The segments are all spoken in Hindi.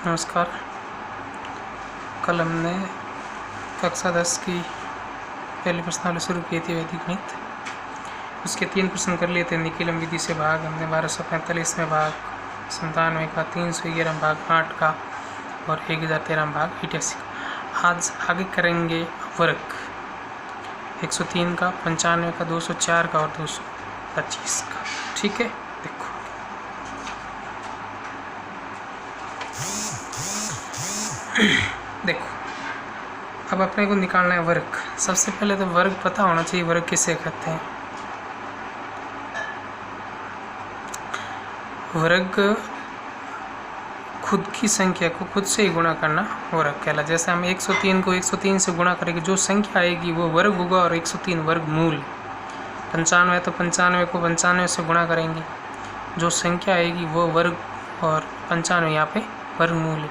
नमस्कार। कल हमने कक्षा 10 की पहली प्रश्नावली शुरू की थी वैदिक गणित। उसके 3 प्रश्न कर लिए थे निकिलम विधि से भाग हमने 1245 में भाग, 97 का, 311 भाग 8 का और 1013 भाग 88 का। आज आगे करेंगे वर्ग 103 का, 95 का, 204 का और 225 का। ठीक है, देखो अब अपने को निकालना है वर्ग। सबसे पहले तो वर्ग पता होना चाहिए, वर्ग किसे कहते हैं। वर्ग खुद की संख्या को खुद से ही गुणा करना वर्ग कहलाता। जैसे हम 103 को 103 से गुणा करेंगे, जो संख्या आएगी वो वर्ग होगा और 103 वर्गमूल। 95 तो 95 को 95 से गुणा करेंगे, जो संख्या आएगी वो वर्ग और 95 यहाँ पे वर्गमूल है।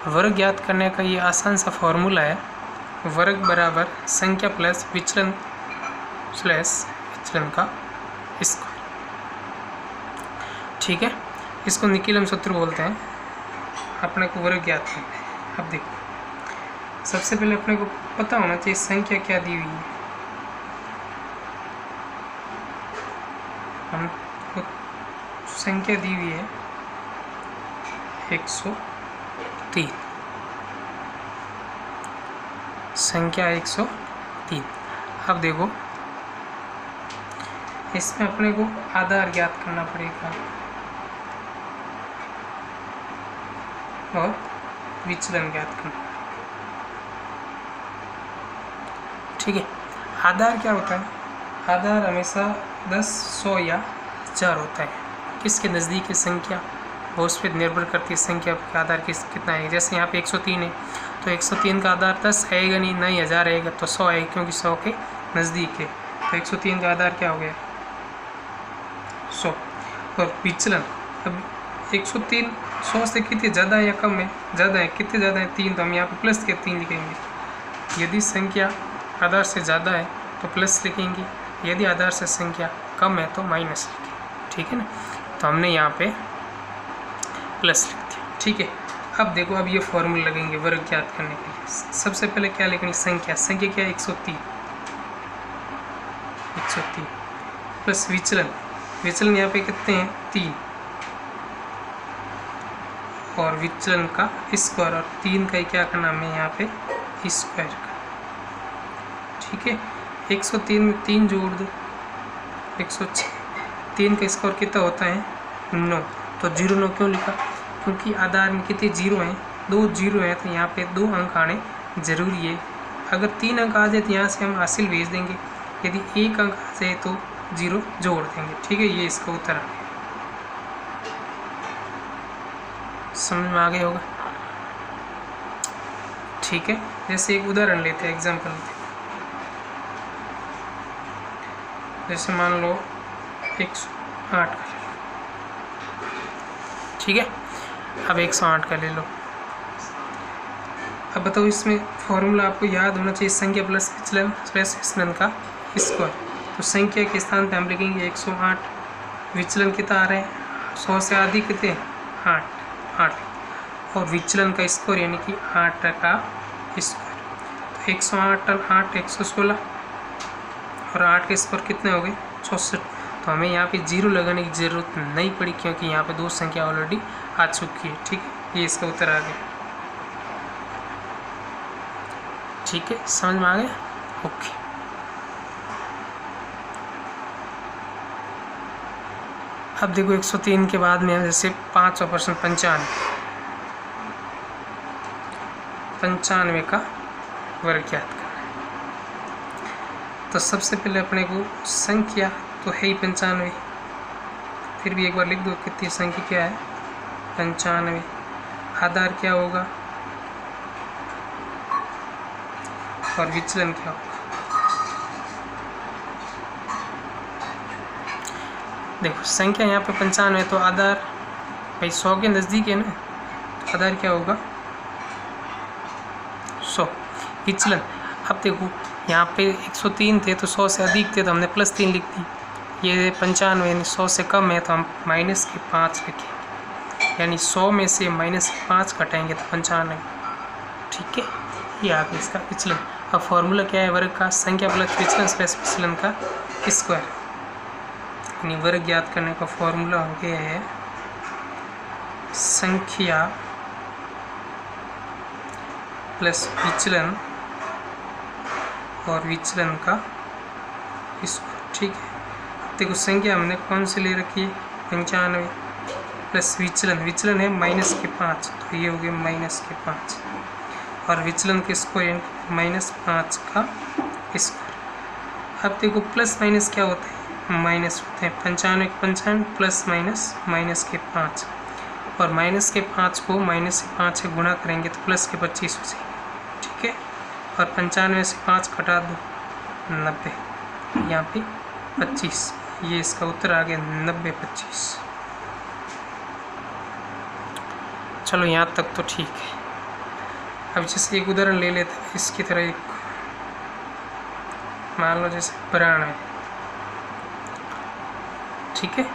वर्ग ज्ञात करने का ये आसान सा फॉर्मूला है, वर्ग बराबर संख्या प्लस विचलन स्लैश विचलन का स्क्वायर। ठीक है, इसको निकिलम सूत्र बोलते हैं। अपने को वर्ग ज्ञात करना है। अब देखो, सबसे पहले अपने को पता होना चाहिए संख्या क्या दी हुई है। हमको संख्या दी हुई है 103, संख्या 103। अब देखो, इसमें अपने को आधार ज्ञात करना पड़ेगा और विचलन ज्ञात करना पड़ेगा। ठीक है, आधार क्या होता है? आधार हमेशा 10, 100 या 1000 होता है। किसके नज़दीक है संख्या, वो उस पर निर्भर करती है संख्या का आधार कितना है। जैसे यहाँ पे 103 है तो 103 का आधार 10 आएगा नहीं 1000 आएगा, तो 100 आएगा क्योंकि 100 के नज़दीक है। तो 103 का आधार क्या हो गया? 100। और विचलन, अब 103 100 से कितने ज़्यादा है या कम है? ज़्यादा है। कितने ज़्यादा है? 3, तो हम यहाँ पे प्लस के 3 लिखेंगे। यदि संख्या आधार से ज़्यादा है तो प्लस लिखेंगे, यदि आधार से संख्या कम है तो माइनस लिखेंगे। ठीक है ना, तो हमने यहाँ पे प्लस लिख दिया। ठीक है, अब देखो, अब ये फॉर्मूला लगेंगे वर्ग ज्ञात करने के लिए। सबसे पहले क्या लिखनी? संख्या क्या है? 103 प्लस विचलन यहाँ पे कितने हैं? 3 और विचलन का स्क्वायर, और 3 का ही क्या करना हमें यहाँ पे स्क्वायर का। ठीक है, 103 में 3 जोड़ दो 106। 3 का स्क्वायर कितना होता है? 9। तो 09 क्यों लिखा? क्योंकि आधार में कितने 0 हैं? 2 0 हैं, तो यहाँ पे 2 अंक आने जरूरी है। अगर 3 अंक आ जाए तो यहाँ से हम हासिल भेज देंगे, यदि 1 अंक आ जाए तो 0 जोड़ देंगे। ठीक है, ये इसका उत्तर आ गया। समझ में आ गया होगा। ठीक है, जैसे एक उदाहरण लेते हैं, एग्जाम्पल लेते हैं। जैसे मान लो 108 का। ठीक है, अब 108 का ले लो। अब बताओ, इसमें फॉर्मूला आपको याद होना चाहिए, संख्या प्लस विचलन प्लस विचलन का स्क्वायर। तो संख्या के स्थान पे हम लिखेंगे 108, विचलन कितना आ रहे हैं? 100 से अधिक कितने? 8 और विचलन का स्क्वायर यानी कि 8 का स्क्वायर। तो 108 और 8 116 और 8 के स्क्वायर कितने हो गए? 64। तो हमें यहाँ पे 0 लगाने की ज़रूरत नहीं पड़ी क्योंकि यहाँ पे 2 संख्या ऑलरेडी आ चुकी है। ठीक है, ये इसका उत्तर आ गया। ठीक है, समझ में आ गया? ओके। अब देखो 103 के बाद में जैसे 5वां प्रश्न 95 का वर्ग ज्ञात करना है। तो सबसे पहले अपने को संख्या तो है ही 95, फिर भी एक बार लिख दो कितनी संख्या क्या है? 95। आधार क्या होगा और विचलन क्या होगा? देखो, संख्या यहाँ पे 95 तो आधार भाई 100 के नज़दीक है ना, तो आधार क्या होगा? 100। विचलन, अब देखो यहाँ पे 103 थे तो 100 से अधिक थे तो हमने प्लस 3 लिख दी। ये 95 100 से कम है तो हम -5 लिखेंगे। यानी 100 में से -5 घटाएंगे तो 95। ठीक है, ये आ गया इसका विचलन। अब फॉर्मूला क्या है वर्ग का? संख्या प्लस विचलन प्लस विचलन का स्क्वायर। यानी वर्ग ज्ञात करने का फॉर्मूला हो गया है संख्या प्लस विचलन और विचलन का स्क्वायर। ठीक है, देखो संख्या हमने कौन सी ले रखी है? 95 प्लस विचलन, विचलन है -5, तो ये हो गया -5 और विचलन के स्क्वायर -5 का स्क्वायर। अब देखो प्लस माइनस क्या होता है? माइनस होते हैं। 95 55 प्लस माइनस -5 और -5 को -5 से गुणा करेंगे तो +25 हो जाएंगे। ठीक है, और 95 से 5 घटा दो 90, यहाँ पे 25, ये इसका उत्तर आ गया 90 25। चलो यहाँ तक तो ठीक है। अब जैसे एक उदाहरण ले लेते हैं इसकी तरह, एक मान लो जैसे 92। ठीक है,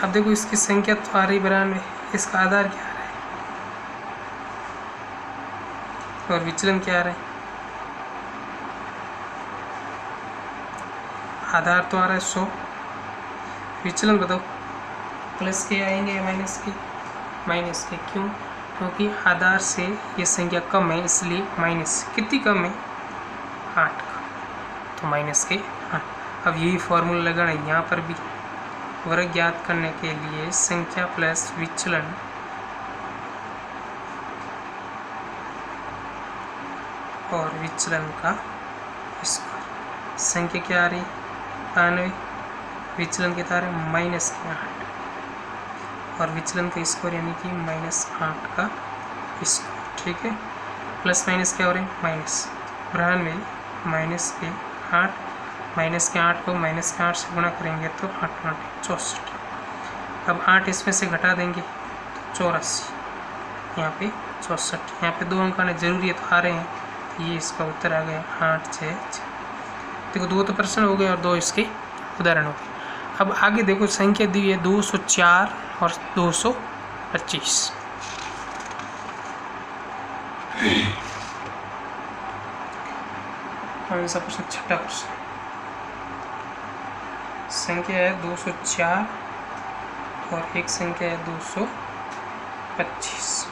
अब देखो इसकी संख्या तो आ रही 92, इसका आधार क्या आ रहा है और विचलन क्या आ रहा है? आधार तो आ रहा है 100, विचलन बताओ प्लस के आएंगे या माइनस के? माइनस के। क्यों? क्योंकि आधार से ये संख्या कम है, इसलिए माइनस। कितनी कम है? 8 का, तो माइनस के 8। अब यही फॉर्मूला लगाना है यहाँ पर भी। वर्ग ज्ञात करने के लिए संख्या प्लस विचलन और विचलन का स्क्वायर। संख्या क्या आ रही? 92, विचलन कितना आ रहा है? -8 और विचलन का स्क्वायर यानी कि -8 का स्क्वायर। ठीक है, प्लस माइनस क्या हो रहे हैं? माइनस। 92 -8 को -8 से गुणा करेंगे तो 8 8 64। अब 8 इसमें से घटा देंगे तो 84, यहाँ पे 64। यहाँ पे 2 अंक आने जरूरी है तो आ रहे हैं, तो ये इसका उत्तर आ गया 8 6 6। देखो 2 तो प्रश्न हो गए और 2 इसके उदाहरण हो गए। अब आगे देखो संख्या दी है 204 और 225। कौन सा प्रश्न? छठा प्रश्न। संख्या है 204 और एक संख्या है 225।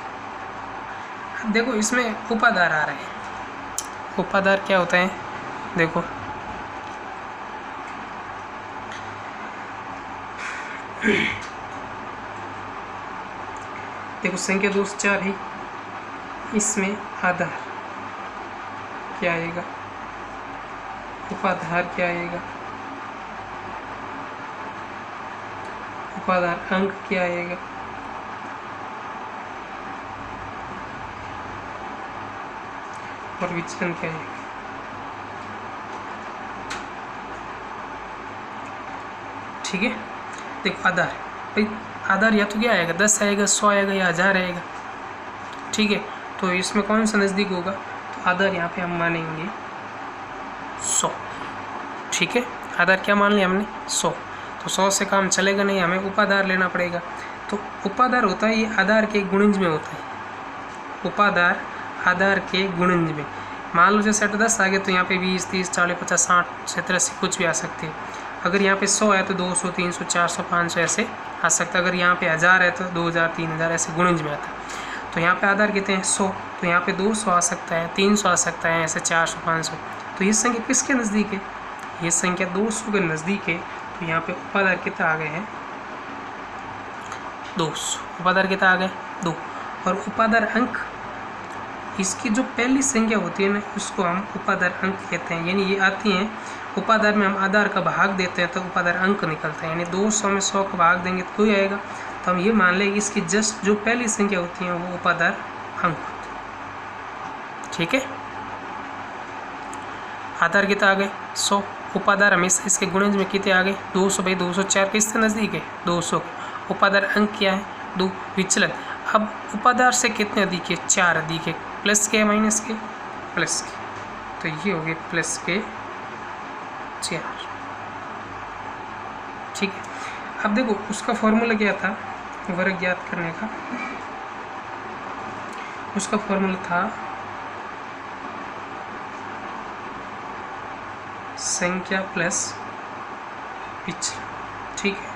अब देखो इसमें उपाधार आ रहे हैं। उपाधार क्या होता है? देखो देखो संख्या 204 है, इसमें आधार क्या आएगा? उपाधार क्या आएगा? उपाधार अंक क्या आएगा? और विचलन क्या आएगा? ठीक है, देखो आधार भाई, आधार या तो क्या आएगा? 10 आएगा, 100 आएगा या 1000 आएगा। ठीक है, तो इसमें कौन सा नज़दीक होगा? तो आधार यहाँ पे हम मानेंगे 100। ठीक है, आधार क्या मान लिया हमने? 100। तो 100 से काम चलेगा नहीं, हमें उपाधार लेना पड़ेगा। तो उपाधार होता है ये आधार के गुणज में होता है। उपाधार आधार के गुणज में। मान लो जैसे 10 आ गए तो यहाँ पे 20 30 40 50 60 70 80 कुछ भी आ सकते हैं। अगर यहाँ पे 100 है तो 200 300 400 500 ऐसे आ सकता है। अगर यहाँ पे 1000 है तो 2000 3000 ऐसे गुणज में आता है। तो यहाँ पे आधार कितने हैं? 100। तो यहाँ पे 200 आ सकता है, 300 आ सकता है, ऐसे 400 500। तो ये संख्या किसके नज़दीक है? ये संख्या 200 के नज़दीक है। तो यहाँ पे उपाधार कितना आ गए हैं? 200। उपाधार कितना आ गए? 2। और उपाधार अंक, इसकी जो पहली संख्या होती है ना, उसको हम उपाधार अंक कहते हैं। यानी ये आती हैं उपाधार में, हम आधार का भाग देते हैं तो उपाधार अंक निकलता है। यानी 200 में 100 का भाग देंगे तो ही आएगा। तो हम ये मान लें कि इसकी जस्ट जो पहली संख्या होती है वो उपाधार अंक होती है। ठीक है, आधार कितना आ गए? 100। उपाधार हमेशा इसके गुणज में कितने आ गए? 200 भाई 204 किससे नज़दीक है? 200। उपाधार अंक क्या है? 2। विचलन, अब उपाधार से कितने अधिक है? 4 अधिक है। प्लस के माइनस के? प्लस के। तो ये हो गए प्लस के 4। ठीक है, अब देखो उसका फॉर्मूला क्या था? वर्ग ज्ञात करने का, उसका फॉर्मूला था संख्या प्लस विचलन, ठीक है,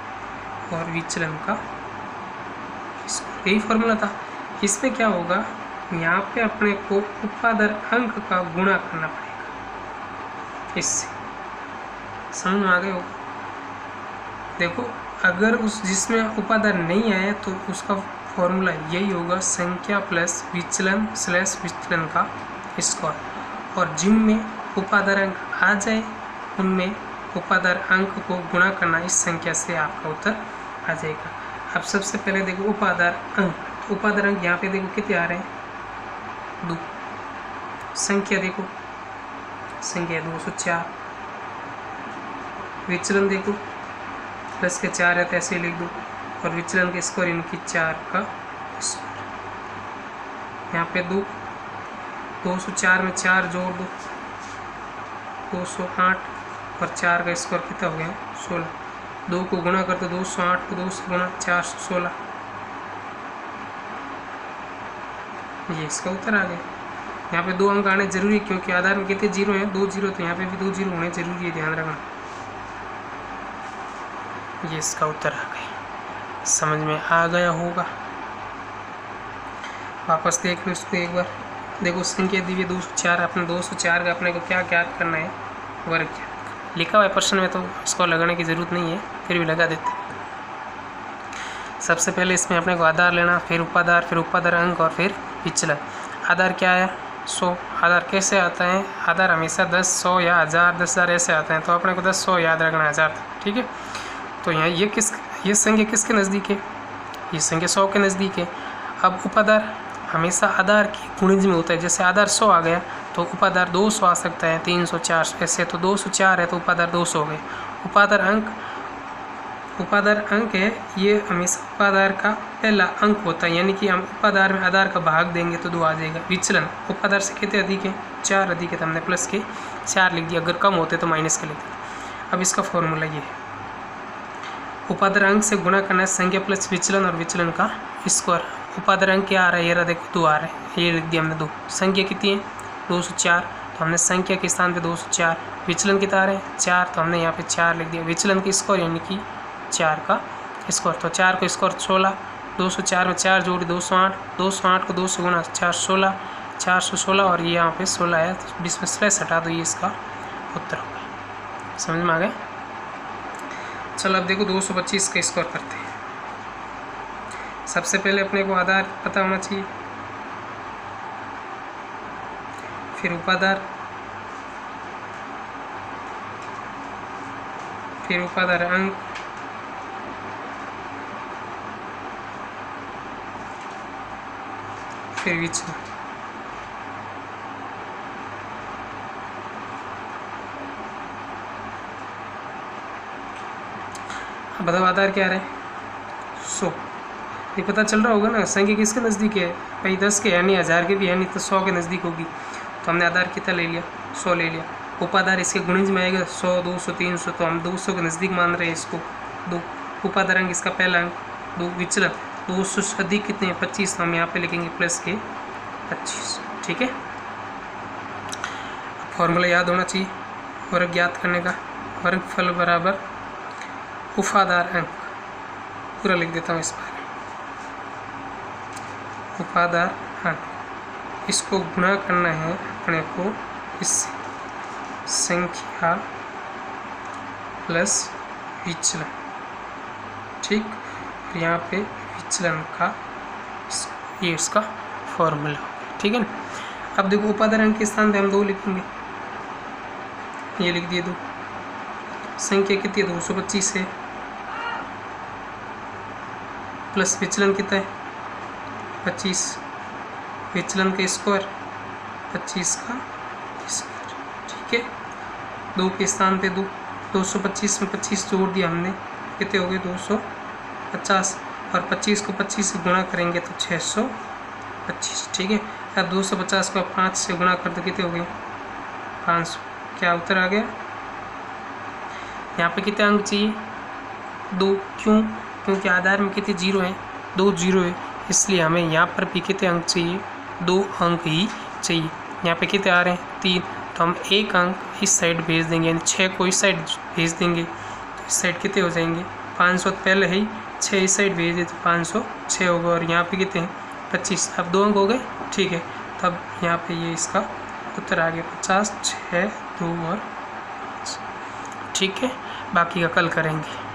और विचलन का स्क्वायर, यही फॉर्मूला था। इसमें क्या होगा, यहाँ पे अपने को उपादार अंक का गुणा करना पड़ेगा इससे, समझ में आ गए हो। देखो अगर उस जिसमें उपादार नहीं आया तो उसका फॉर्मूला यही होगा संख्या प्लस विचलन स्लैश विचलन का स्क्वायर, और जिनमें उपादार अंक आ जाए उनमें उपादार अंक को गुणा करना, इस संख्या से आपका उत्तर आ जाएगा। अब सबसे पहले देखो उपादार अंक, तो उपादार अंक यहाँ पे देखो कितने आ रहे हैं, 2। संख्या देखो, संख्या 204, विचलन देखो प्लस के 4 है तो ऐसे लिख दो, और विचलन के स्क्वायर इनकी 4 का स्क्वायर, यहाँ पे 204 में 4 जोड़ दो 208, और 4 का स्क्वायर कितना हो गया 16, 2 को गुणा कर दो 208 को 2 से गुणा 416, ये इसका उत्तर आ गया। यहाँ पे 2 अंक आने जरूरी है क्योंकि आधार में कितने 0 हैं, 2 0, तो यहाँ पे भी 2 0 होने जरूरी है, ध्यान रखना। ये इसका उत्तर आ गया, समझ में आ गया होगा। वापस देख लो इसको एक बार, देखो संख्या दी हुई 204, अपने 204 का अपने को क्या ज्ञात करना है, वर्ग ज्ञात। लिखा हुआ है प्रश्न में तो इसको लगाने की ज़रूरत नहीं है, फिर भी लगा देते हैं। सबसे पहले इसमें अपने को आधार लेना, फिर उपादार अंक, और फिर विचलन। आधार क्या है 100, आधार कैसे आता है, आधार हमेशा 10, 100 या 1000, 10,000 ऐसे आते हैं, तो अपने को 10, 100 याद रखना, 1000 तक, ठीक है। तो यहाँ ये संख्या किसके नज़दीक है, ये संख्या 100 के नज़दीक है। अब उपादार हमेशा आधार की गुणज में होता है, जैसे आधार 100 आ गया तो उपादार 200 आ सकता है, 300, 400 ऐसे, तो 204 है तो उपादार 200 हो गए। उपादार अंक है, ये हमेशा उपादार का पहला अंक होता है, यानी कि हम उपादार में आधार का भाग देंगे तो 2 आ जाएगा। विचलन उपादार से कितने अधिक है, 4 अधिक है, तो हमने प्लस के 4 लिख दिया, अगर कम होते तो माइनस के लिख दिया। अब इसका फॉर्मूला ये है, उपादार अंक से गुणा करना है संख्या प्लस विचलन और विचलन का स्क्वायर। उपादार अंक क्या आ रहा है, ये रहा देखो 2 आ रहा है, ये लिख दिया हमने 2। संख्या कितनी है 204, तो हमने संख्या के स्थान पे 204, विचलन कितना आ रहा है 4, तो हमने यहाँ पे 4 लिख दिया। विचलन की स्क्वायर यानी कि 4 का स्क्वायर, तो 4 का स्क्वायर 16, 204 में 4 जोड़ी 208, 208 को 2 से गुणा 416, 416, और ये यहाँ पे 16 है, तो बीच में स्लैश हटा दो, ये इसका उत्तर होगा। समझ में आ गया। चलो अब देखो 225 का स्क्वायर करते हैं। सबसे पहले अपने को आधार पता होना चाहिए, फिर उपादार, फिर उपादार अंक, फिर विचलन। अब बताओ आधार क्या रहा है 100, ये पता चल रहा होगा ना, संख्या किसके नज़दीक है भाई, 10 के है नहीं, 1000 के भी है नहीं, तो 100 के नज़दीक होगी, तो हमने आधार कितना ले लिया 100 ले लिया। उपादार इसके गुणज में आएगा 100, 200, 300, तो हम 200 के नज़दीक मान रहे हैं इसको 2। उपादार अंक इसका पहला अंक 2, विचलन 200 से अधिक कितने हैं 25, तो हम यहाँ पे लिखेंगे प्लस के 25, ठीक है। फॉर्मूला याद होना चाहिए वर्ग ज्ञात करने का, वर्गफल बराबर उपादार अंक, पूरा लिख देता हूँ इस बार, उपादार अंक, इसको गुणा करना है अपने को इससे, संख्या प्लस विचलन, ठीक, यहाँ पे विचलन का ये इसका फॉर्मूला, ठीक है ना। अब देखो उपादार अंक के स्थान पे हम 2 लिखेंगे, ये लिख दिए 2। संख्या कितनी है 225 है, प्लस विचलन कितना है 25, विचलन का स्क्वायर 25 का स्क्वायर, ठीक है। 2 के स्थान पे 2, 225 में 25 जोड़ दिया हमने, कितने हो गए 250, और 25 को 25 से गुणा करेंगे तो 625, ठीक है। अब 250 को 5 से गुणा कर दो, कितने हो गए 500, क्या उत्तर आ गया। यहाँ पे कितने अंक चाहिए 2, क्यों, क्योंकि आधार में कितने 0 हैं 2 जीरो है, इसलिए हमें यहाँ पर भी कितने अंक चाहिए, 2 अंक ही चाहिए। यहाँ पे कितने आ रहे हैं, 3, तो हम 1 अंक इस साइड भेज देंगे, यानी 6 को इस साइड भेज देंगे, तो इस साइड कितने हो जाएंगे, 500 पहले है ही, 6 इस साइड भेज दे तो 506 होगा, और यहाँ पे कितने हैं, 25। अब 2 अंक हो गए, ठीक है। तब यहाँ पे ये इसका उत्तर आ गया 50, 6, 2 और 5। ठीक है, बाकी का कल करेंगे।